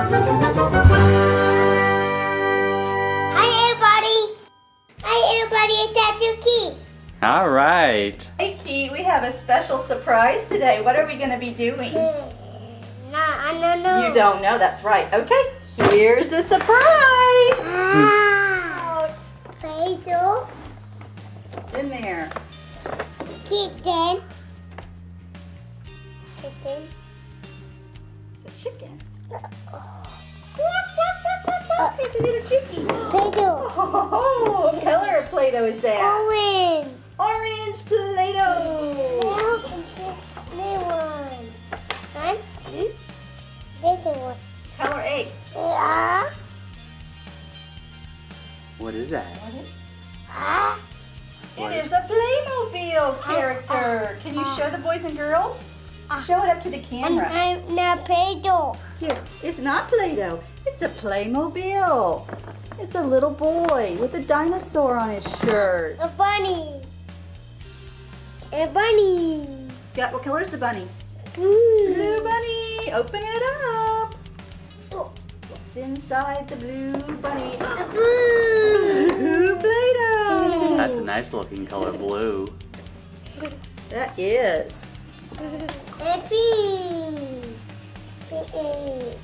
Hi everybody, it's Kartoonkeat. All right. Hey Keat, we have a special surprise today. What are we going to be doing? I don't know. You don't know, that's right. Okay, here's the surprise. Play-Doh. What's in there? Kitten. It's a chicken. It's a little chicken. Play-Doh. Oh, what color of Play-Doh is that? Orange. Orange Play-Doh. Color 8. Yeah. What is that? It is a Playmobil character. Can you show the boys and girls? Show it up to the camera. I'm not Play-Doh. Here, it's not Play-Doh. It's a Playmobil. It's a little boy with a dinosaur on his shirt. A bunny. A bunny. Got what color is the bunny? Blue. Blue bunny. Open it up. What's inside the blue bunny? Blue Play-Doh. That's a nice looking color, blue. That is. A bee. Bee.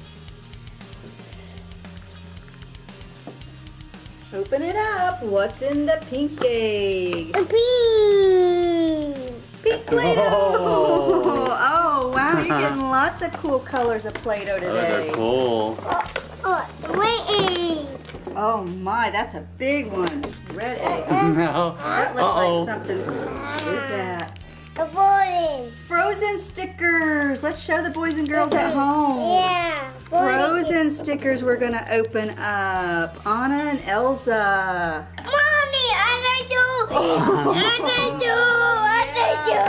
Open it up. What's in the pink egg? A bee. Pink Play-Doh. Oh. Oh, wow. You're getting lots of cool colors of Play-Doh Those today. are cool. Wait. Oh my, that's a big one. Red egg. No. That looks Uh-oh. like something. What is that? A bowling. Frozen stickers. Let's show the boys and girls at home. Yeah. Frozen stickers we're going to open up. Anna and Elsa. Mommy, I do.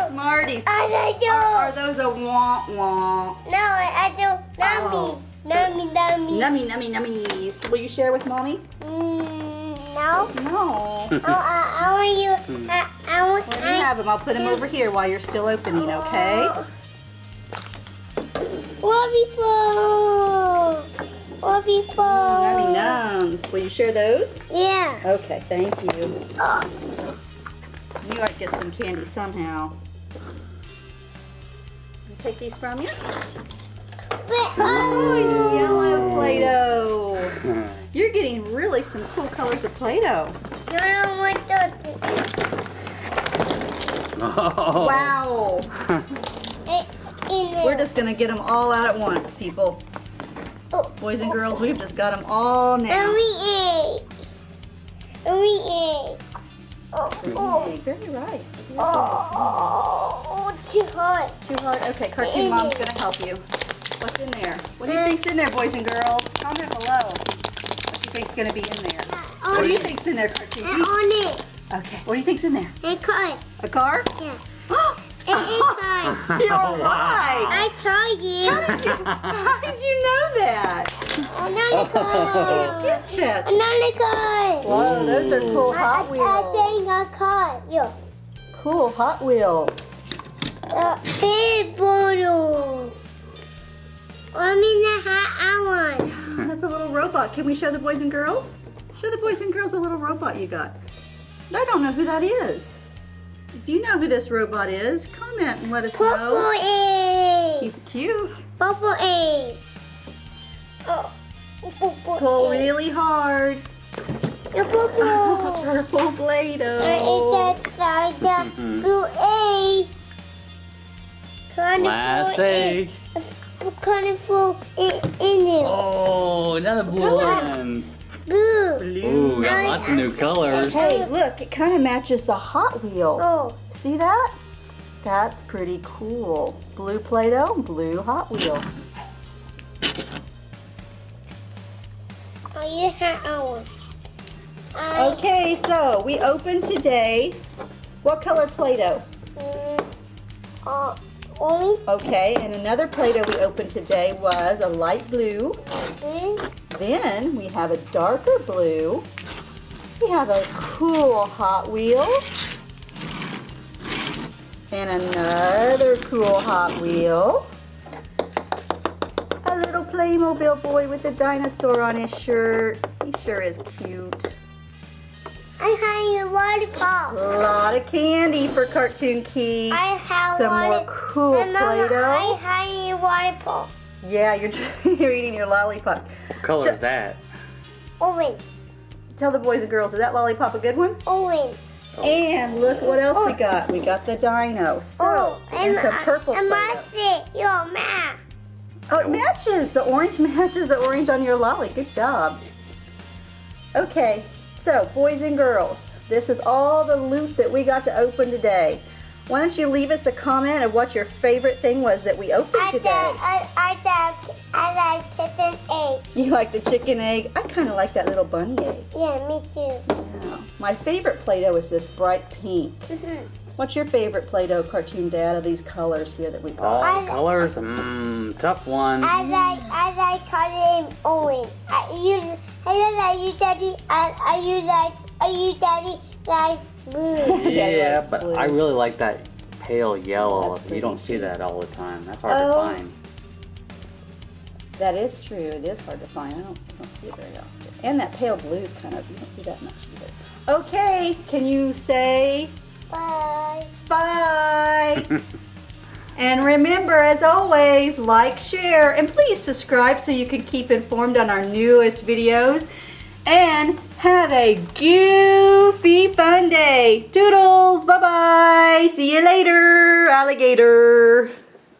Smarties. I do. Are those a womp womp? No, I do. Oh. Nummy. Nummy nummies. Will you share with mommy? No. No. I want you. I want. Let me have them. I'll put them over here while you're still opening, okay? What before? Nummy nums. Will you share those? Yeah. Okay, thank you. You ought to get some candy somehow. Can I take these from you? Oh, yellow Play-Doh. You're getting really some cool colors of Play-Doh. You don't want those. Oh. Wow. In there. We're just going to get them all out at once, people. Boys and girls, we've just got them all And now. we ate. Very right. Too hard. Too hard? Okay, Cartoon Mom's going to help you. What's in there? What do you think's in there, boys and girls? Comment below what you think's going to be in there. What do you think's in there, Cartoon? And on it. Okay, what do you think's in there? And cut. A car? Yeah. And inside. You're right. I told you. How did you know that? Another car. Get that. Another car. Whoa, those are cool Hot I Wheels. think a car. Yeah. Cool Hot Wheels. Big bottle. I'm in the hot one. That's a little robot. Can we show the boys and girls? Show the boys and girls a little robot you got. I don't know who that is. If you know who this robot is, comment and let us Purple know. egg. He's cute. Purple egg. Pull really hard. The purple. Purple Play-Doh. And it's that side the blue egg. Last egg. Colorful in there. Oh, another blue one. Blue. Ooh, got lots of new colors. Hey, look, it kind of matches the Hot Wheel. Oh. See that? That's pretty cool. Blue Play-Doh, blue Hot Wheel. Oh, you have ours. Okay, so we opened today. What color Play-Doh? Orange. Okay, and another Play-Doh we opened today was a light blue. Then we have a darker blue. We have a cool Hot Wheel. And another cool Hot Wheel. A a little Playmobil boy with a dinosaur on his shirt. He sure is cute. I have a lollipop. A lot of candy for Kartoonkeat. I have some more lollipop. cool Mama, Play-Doh. I have a lollipop. Yeah, you're eating your lollipop. What color is that? Orange. Tell the boys and girls, is that lollipop a good one? Orange. And look what else we got. We got the dino. So, and some purple and Play-Doh. my your map. Oh, it matches. The orange matches the orange on your lolly. Good job. Okay, so boys and girls, this is all the loot that we got to open today. Why don't you leave us a comment of what your favorite thing was that we opened today? I like chicken egg. You like the chicken egg? I kind of like that little bunny egg. Yeah, me too. Yeah. My favorite Play-Doh is this bright pink. What's your favorite Play-Doh, Cartoon Dad, of these colors here that we bought? All colors? Tough one. I like coloring orange. You daddy like blue. Yeah, likes but blue. I really like that pale yellow. That's You don't pretty see that all the time. That's hard Oh. to find. That is true. It is hard to find. I don't see it very often. And that pale blue is kind of, you don't see that much either. Okay, can you say Bye. bye? And remember, as always, like, share, and please subscribe so you can keep informed on our newest videos. And have a goofy fun day. Toodles, bye-bye. See you later, alligator.